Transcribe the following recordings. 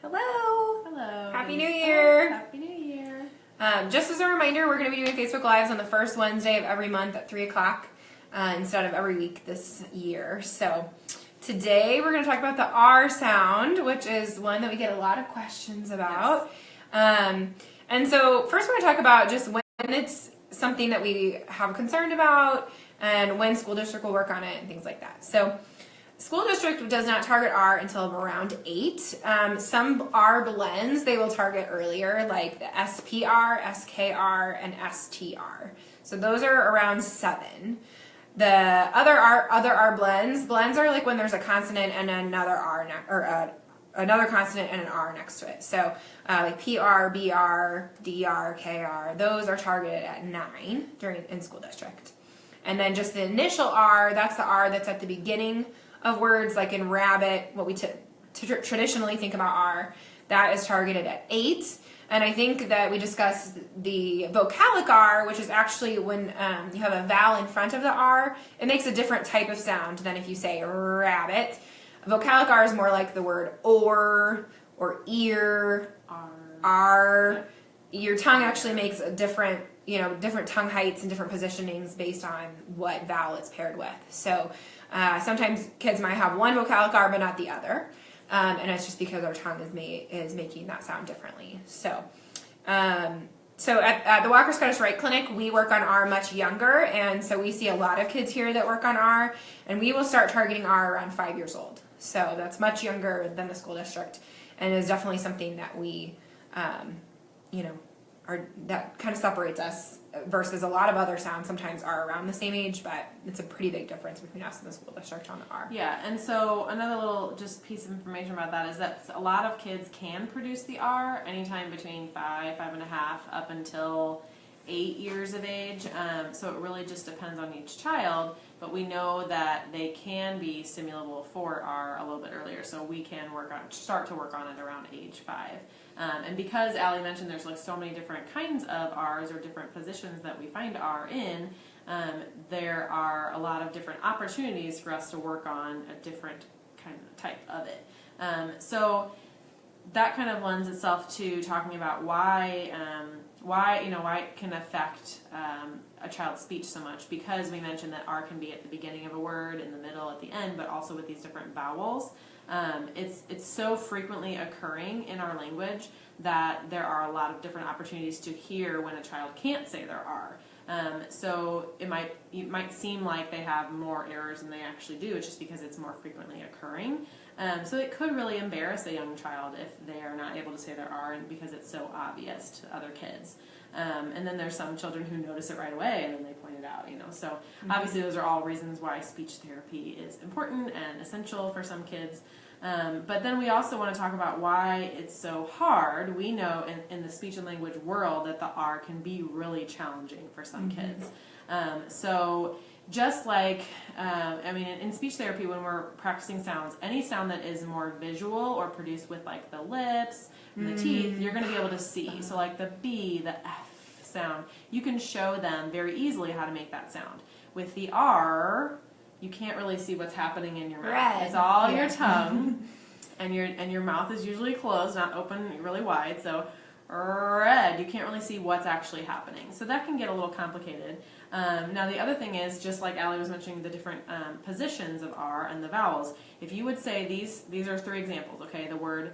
Hello. Hello. Happy New Year. Happy New Year. Just as a reminder, we're going to be doing Facebook Lives on the first Wednesday of every month at 3 o'clock instead of every week this year. So today we're going to talk about the R sound, which is one that we get a lot of questions about. Yes. And so first we're going to talk about just when it's something that we have concerned about and when school district will work on it and things like that. So school district does not target R until around 8. Some R blends they will target earlier, like the SPR, SKR, and STR. So those are around 7. The other R blends are like when there's a consonant and another R another consonant and an R next to it. So like PR, BR, DR, KR, those are targeted at 9 in school district. And then just the initial R, that's the R that's at the beginning of words, like in rabbit, what we traditionally think about R, that is targeted at 8. And I think that we discussed the vocalic R, which is actually when you have a vowel in front of the R, it makes a different type of sound than if you say rabbit. Vocalic R is more like the word or ear, R. Your tongue actually makes a different tongue heights and different positionings based on what vowel it's paired with. So sometimes kids might have one vocalic R but not the other, and it's just because our tongue is making that sound differently. So at the Walker Scottish Rite Clinic, we work on R much younger, and so we see a lot of kids here that work on R, and we will start targeting R around 5 years old. So that's much younger than the school district, and is definitely something that we, that kind of separates us versus a lot of other sounds sometimes are around the same age, but it's a pretty big difference between us and the school district on the R. Yeah, and so another little just piece of information about that is that a lot of kids can produce the R anytime between 5, 5.5, up until 8 years of age. So it really just depends on each child, but we know that they can be stimulable for R a little bit earlier, so we can start to work on it around age 5. And because Allie mentioned there's like so many different kinds of R's or different positions that we find R in, there are a lot of different opportunities for us to work on a different kind of type of it. So that kind of lends itself to talking about why it can affect a child's speech so much, because we mentioned that R can be at the beginning of a word, in the middle, at the end, but also with these different vowels. It's so frequently occurring in our language that there are a lot of different opportunities to hear when a child can't say their R. So it might seem like they have more errors than they actually do. It's just because it's more frequently occurring. So it could really embarrass a young child if they are not able to say their R, and because it's so obvious to other kids. And then there's some children who notice it right away and then they point it out, So obviously those are all reasons why speech therapy is important and essential for some kids. But then we also want to talk about why it's so hard. We know in the speech and language world that the R can be really challenging for some kids. So just like, in speech therapy, when we're practicing sounds, any sound that is more visual or produced with like the lips and the teeth, you're going to be able to see. So like the B, the F sound, you can show them very easily how to make that sound. With the R, you can't really see what's happening in your mouth. Red. It's all your tongue, and your mouth is usually closed, not open really wide. So red, you can't really see what's actually happening. So that can get a little complicated. Now the other thing is, just like Allie was mentioning, the different positions of R and the vowels. If you would say these are 3 examples, okay? The word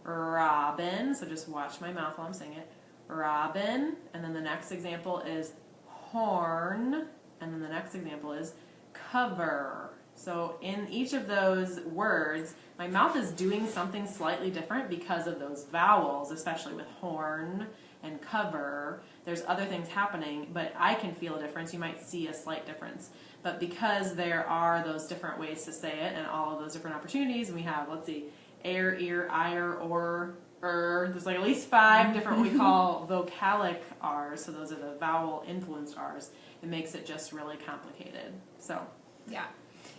robin, so just watch my mouth while I'm saying it. Robin, and then the next example is horn, and then the next example is cover. So in each of those words, my mouth is doing something slightly different because of those vowels, especially with horn and cover. There's other things happening, but I can feel a difference. You might see a slight difference. But because there are those different ways to say it and all of those different opportunities, and we have, let's see, air, ear, ire, or, there's like at least 5 different what we call vocalic R's, so those are the vowel-influenced R's. It makes it just really complicated. So, yeah.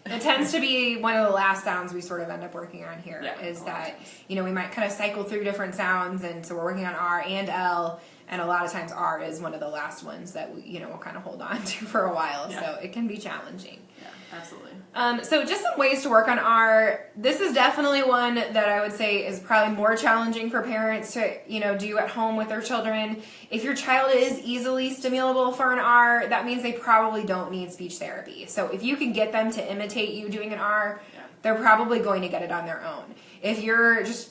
It tends to be one of the last sounds we sort of end up working on here, is that, we might kind of cycle through different sounds, and so we're working on R and L, and a lot of times R is one of the last ones that we'll kind of hold on to for a while, so it can be challenging. Yeah. Absolutely. So just some ways to work on R. This is definitely one that I would say is probably more challenging for parents to, do at home with their children. If your child is easily stimulable for an R, that means they probably don't need speech therapy. So if you can get them to imitate you doing an R, they're probably going to get it on their own. If you're just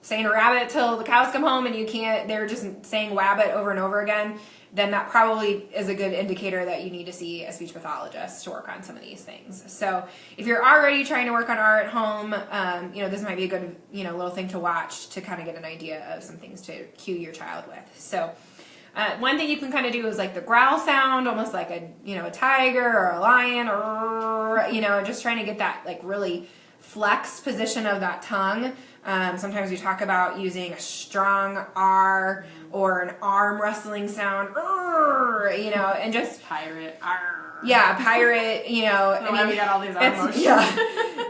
saying rabbit till the cows come home and they're just saying wabbit over and over again, then that probably is a good indicator that you need to see a speech pathologist to work on some of these things. So if you're already trying to work on R at home, this might be a good, little thing to watch to kind of get an idea of some things to cue your child with. So one thing you can kind of do is like the growl sound, almost like a tiger or a lion, or, just trying to get that like really flexed position of that tongue. Sometimes we talk about using a strong R or an arm rustling sound, and just pirate. Pirate. We got all these emotions.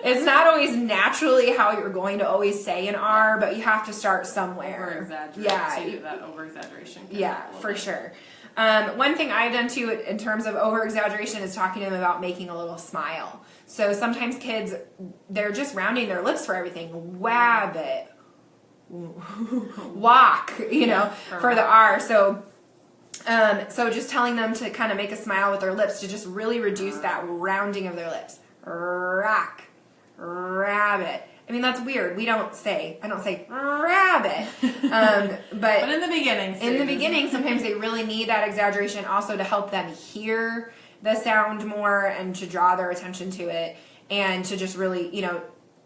It's not always naturally how you're going to always say an R, but you have to start somewhere. Over-exaggerate, that over-exaggeration. For sure. One thing I've done too in terms of over-exaggeration is talking to them about making a little smile. So sometimes kids, they're just rounding their lips for everything. Wabbit, walk, for the R. So just telling them to kind of make a smile with their lips to just really reduce that rounding of their lips. Rock, rabbit. I mean, that's weird. I don't say rabbit. But in the beginning. Sometimes they really need that exaggeration also to help them hear the sound more and to draw their attention to it and to just really,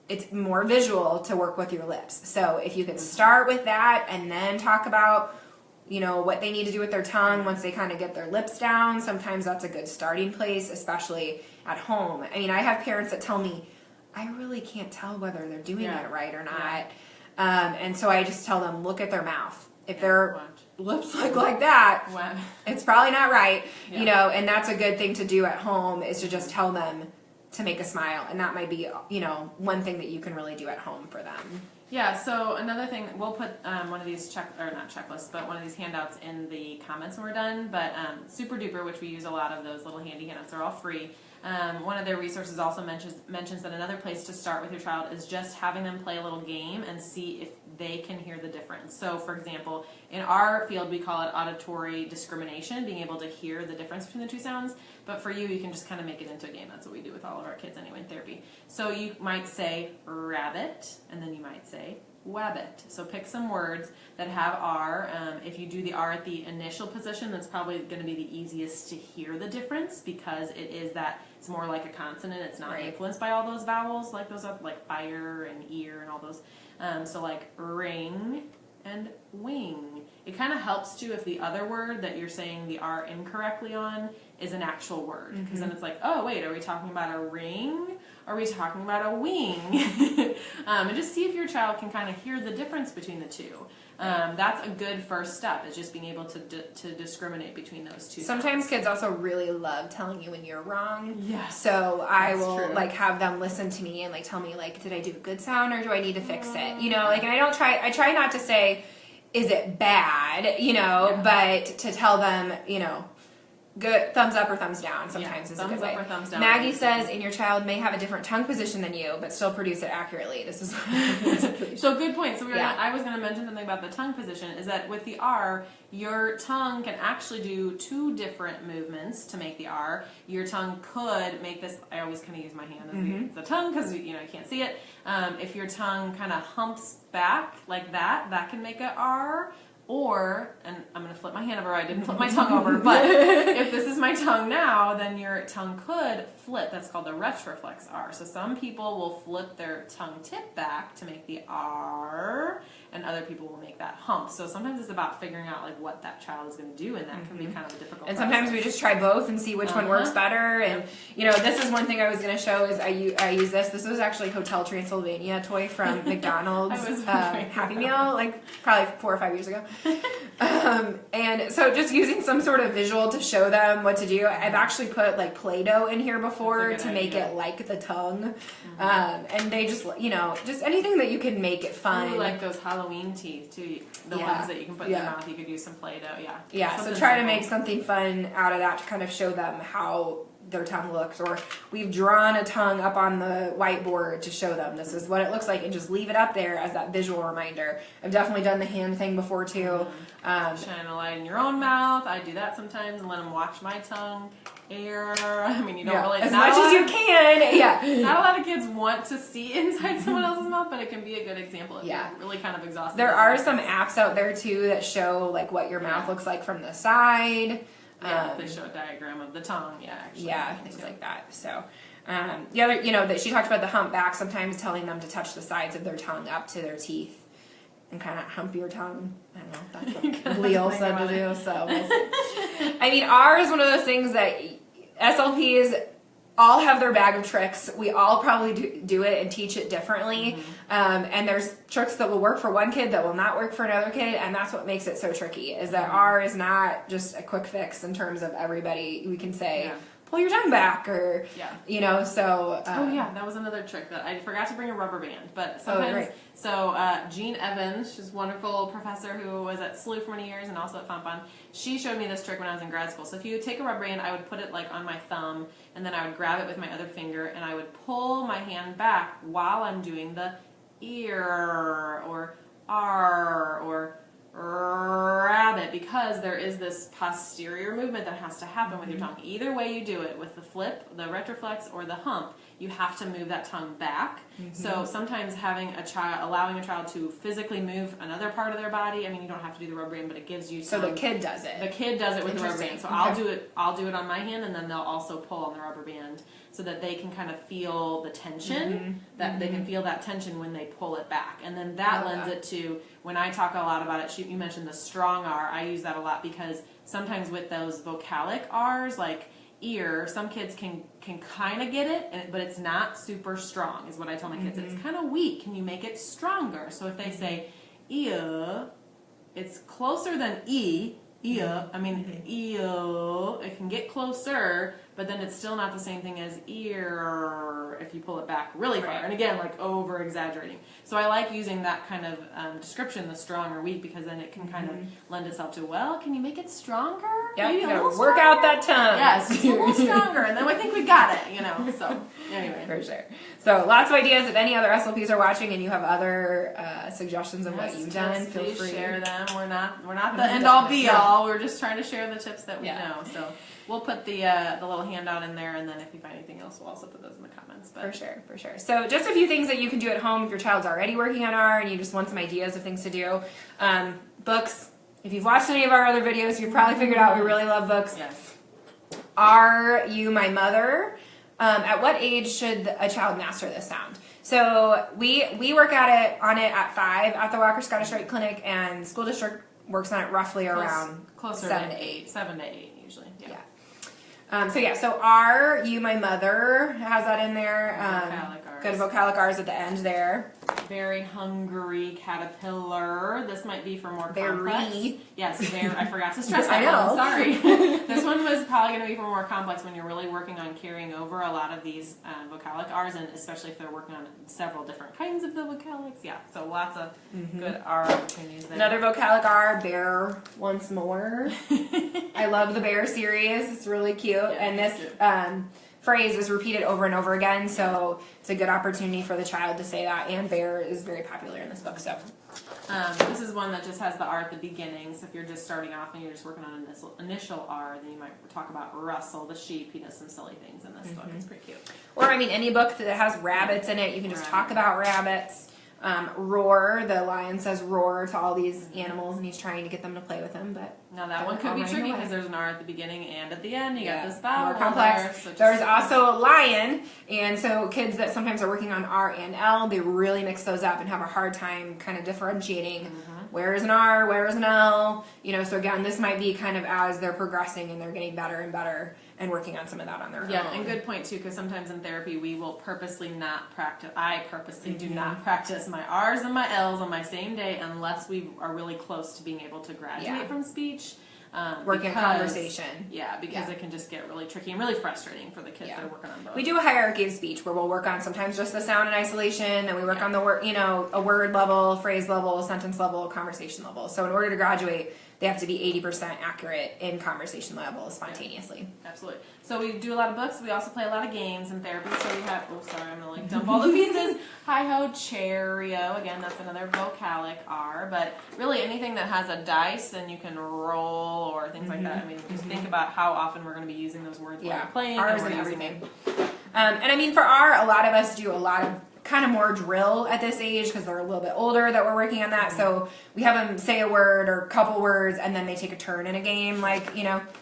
it's more visual to work with your lips. So if you can start with that and then talk about, what they need to do with their tongue once they kind of get their lips down, sometimes that's a good starting place, especially at home. I mean, I have parents that tell me, I really can't tell whether they're doing it right or not. And so I just tell them, look at their mouth. If their lips look like that, it's probably not right. And that's a good thing to do at home is to just tell them to make a smile. And that might be, one thing that you can really do at home for them. Yeah, so another thing, we'll put one of these not checklists, but one of these handouts in the comments when we're done. But Super Duper, which we use a lot of those little handy handouts, are all free. One of their resources also mentions that another place to start with your child is just having them play a little game and see if they can hear the difference. So, for example, in our field, we call it auditory discrimination, being able to hear the difference between the two sounds. But for you, you can just kind of make it into a game. That's what we do with all of our kids anyway in therapy. So you might say rabbit, and then you might say wabbit. So pick some words that have R. If you do the R at the initial position, that's probably going to be the easiest to hear the difference because it's more like a consonant. It's not influenced by all those vowels like those like fire and ear and all those. So like ring and wing. It kind of helps too if the other word that you're saying the R incorrectly on is an actual word. Because then it's like, oh wait, are we talking about a ring? Are we talking about a wing? And just see if your child can kind of hear the difference between the two. That's a good first step, is just being able to discriminate between those two. Sometimes kids also really love telling you when you're wrong. Yes. So I will have them listen to me and tell me did I do a good sound or do I need to fix it? And I try not to say, is it bad? But to tell them, good thumbs up or thumbs down sometimes is a good way. Thumbs up or thumbs down. Maggie says, and your child may have a different tongue position than you, but still produce it accurately. This is so good point. So I was going to mention something about the tongue position, is that with the R, your tongue can actually do two different movements to make the R. Your tongue could make this, I always kind of use my hand as the tongue because you can't see it. If your tongue kind of humps back like that, that can make an R. Or, and I'm going to flip my hand over, I didn't flip my tongue over, but if this is my tongue now, then your tongue could flip. That's called the retroflex R. So some people will flip their tongue tip back to make the R, and other people will make that hump. So sometimes it's about figuring out what that child is going to do, and that can be kind of a difficult And process. Sometimes we just try both and see which one works better. And, this is one thing I was going to show is I use this. This was actually Hotel Transylvania toy from McDonald's Happy Meal, probably 4 or 5 years ago. And so just using some sort of visual to show them what to do. I've actually put Play-Doh in here before to make it like the tongue. And they just anything that you can make it fun. Ooh, like those Halloween teeth too. The ones that you can put in your mouth, you could use some Play-Doh. Yeah, so try to make something fun out of that to kind of show them how their tongue looks, or we've drawn a tongue up on the whiteboard to show them this is what it looks like, and just leave it up there as that visual reminder. I've definitely done the hand thing before too. Shine a light in your own mouth. I do that sometimes and let them watch my tongue air. I mean, you don't really as much as you can. Yeah, not a lot of kids want to see inside someone else's mouth, but it can be a good example if you're really kind of exhausted. There are some apps out there too that show like what your mouth looks like from the side. Yeah, they show a diagram of the tongue. Yeah, actually. Yeah, things like that. So, the other, that she talked about the humpback, sometimes telling them to touch the sides of their tongue up to their teeth and kind of hump your tongue. I don't know. That's what Leo said to do. So, I mean, R is one of those things that SLPs all have their bag of tricks. We all probably do it and teach it differently. And there's tricks that will work for one kid that will not work for another kid. And that's what makes it so tricky, is that R is not just a quick fix in terms of everybody. We can say, pull your tongue back, or, so. That was another trick that I forgot to bring a rubber band. But sometimes, Jean Evans, she's a wonderful professor who was at SLU for many years and also at Fontbonne. She showed me this trick when I was in grad school. So if you would take a rubber band, I would put it like on my thumb, and then I would grab it with my other finger, and I would pull my hand back while I'm doing the ear or R or rabbit, because there is this posterior movement that has to happen with your tongue. Either way you do it, with the flip, the retroflex, or the hump, you have to move that tongue back. So sometimes allowing a child to physically move another part of their body. I mean, you don't have to do the rubber band, but it gives you. So the kid does it. The kid does it with the rubber band. So I'll do it on my hand, and then they'll also pull on the rubber band, so that they can kind of feel the tension. They can feel that tension when they pull it back, and then that lends it to. When I talk a lot about it, you mentioned the strong R. I use that a lot because sometimes with those vocalic R's, like ear, some kids can kind of get it, but it's not super strong, is what I tell my kids. It's kind of weak. Can you make it stronger? So if they say ear, it's closer than E. Ear. I mean, ear. It can get closer, but then it's still not the same thing as ear if you pull it back really far. And again, like over exaggerating. So I like using that kind of description, the strong or weak, because then it can kind of lend itself to, well, can you make it stronger? Yeah, maybe you a little work out that tongue. Yes, just a little stronger, and then I think we got it. So anyway, for sure. So lots of ideas. If any other SLPs are watching and you have other suggestions of what you've done, feel free. Share them. We're not the end all be all. We're just trying to share the tips that we know. So we'll put the little handout in there, and then if you find anything else, we'll also put those in the comments. But. For sure. So just a few things that you can do at home if your child's already working on R and you just want some ideas of things to do. Books. If you've watched any of our other videos, you've probably figured out we really love books. Yes. Are You My Mother? At what age should a child master this sound? So we work on it at 5 at the Walker Scottish Rite Clinic, and school district works on it roughly around closer 7 to 8. 7 to 8 usually. Yeah. So Are You My Mother has that in there. Vocalic R's. Good vocalic R's at the end there. Very hungry caterpillar. This might be for more complex. Yes, I forgot to stress that. I know. Sorry. This one was probably going to be for more complex when you're really working on carrying over a lot of these vocalic R's, and especially if they're working on several different kinds of the vocalics. Yeah, so lots of good R opportunities there. Another vocalic R, Bear Once More. I love the Bear series. It's really cute. Yeah, and this phrase is repeated over and over again, so it's a good opportunity for the child to say that, and Bear is very popular in this book. So this is one that just has the R at the beginning, so if you're just starting off and you're just working on an initial R, then you might talk about Russell the sheep. He does some silly things in this book. It's pretty cute. Or any book that has rabbits in it, you can just talk about rabbits. Roar, the lion says roar to all these animals, and he's trying to get them to play with him, but now that one could be tricky because there's an R at the beginning and at the end. You got this vowel. More complex. There's also lion, and so kids that sometimes are working on R and L, they really mix those up and have a hard time kind of differentiating where is an R, where is an L. So again, this might be kind of as they're progressing and they're getting better and better and working on some of that on their own. Yeah, and good point too, because sometimes in therapy we will purposely not practice. I purposely do not practice my R's and my L's on my same day unless we are really close to being able to graduate from speech. Working conversation. Yeah, because it can just get really tricky and really frustrating for the kids that are working on both. We do a hierarchy of speech where we'll work on sometimes just the sound in isolation, and we work on the word, a word level, phrase level, sentence level, conversation level. So in order to graduate, they have to be 80% accurate in conversation levels spontaneously. Absolutely. So we do a lot of books. We also play a lot of games and therapy. So we have, oh, sorry, I'm going to dump all the pieces. Hi-ho, Cheerio. Again, that's another vocalic R. But really anything that has a dice and you can roll or things like that. I mean, just think about how often we're going to be using those words while we're playing. R's and everything. And I mean, for R, a lot of us do a lot of kind of more drill at this age because they're a little bit older that we're working on that. So we have them say a word or a couple words and then they take a turn in a game, like,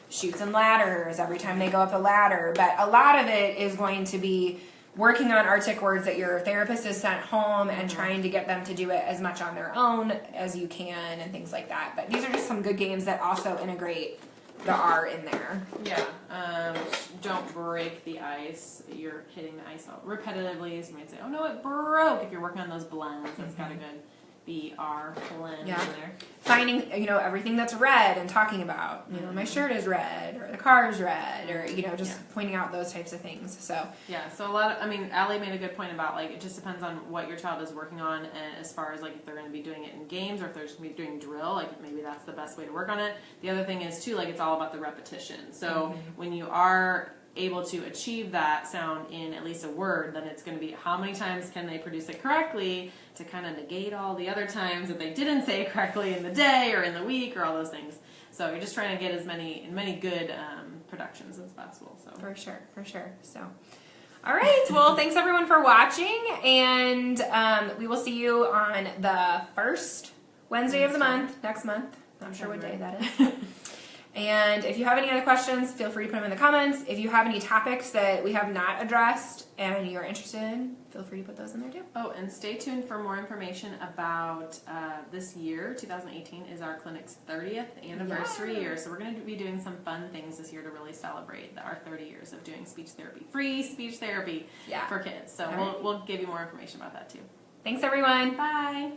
chutes and ladders every time they go up a ladder. But a lot of it is going to be working on Artic words that your therapist has sent home and trying to get them to do it as much on their own as you can and things like that. But these are just some good games that also integrate the R in there. Yeah. Don't break the ice. You're hitting the ice repetitively, so you might say, oh no, it broke. If you're working on those blends, that's got a good BR blend in there. Finding, everything that's red and talking about, my shirt is red or the car is red or, just pointing out those types of things. So yeah, so a lot of, Allie made a good point about it just depends on what your child is working on, and as far as if they're going to be doing it in games or if they're just going to be doing drill, maybe that's the best way to work on it. The other thing is too, it's all about the repetition. So when you are able to achieve that sound in at least a word, then it's going to be how many times can they produce it correctly to kind of negate all the other times that they didn't say it correctly in the day or in the week or all those things. So you're just trying to get as many good productions as possible. So for sure. So all right, well, thanks everyone for watching, and we will see you on the first Wednesday of the month next month. Not sure what day that is. And if you have any other questions, feel free to put them in the comments. If you have any topics that we have not addressed and you're interested in, feel free to put those in there too. Oh, and stay tuned for more information about this year. 2018 is our clinic's 30th anniversary year. So we're going to be doing some fun things this year to really celebrate our 30 years of doing speech therapy, free speech therapy for kids. So we'll give you more information about that too. Thanks everyone. Bye.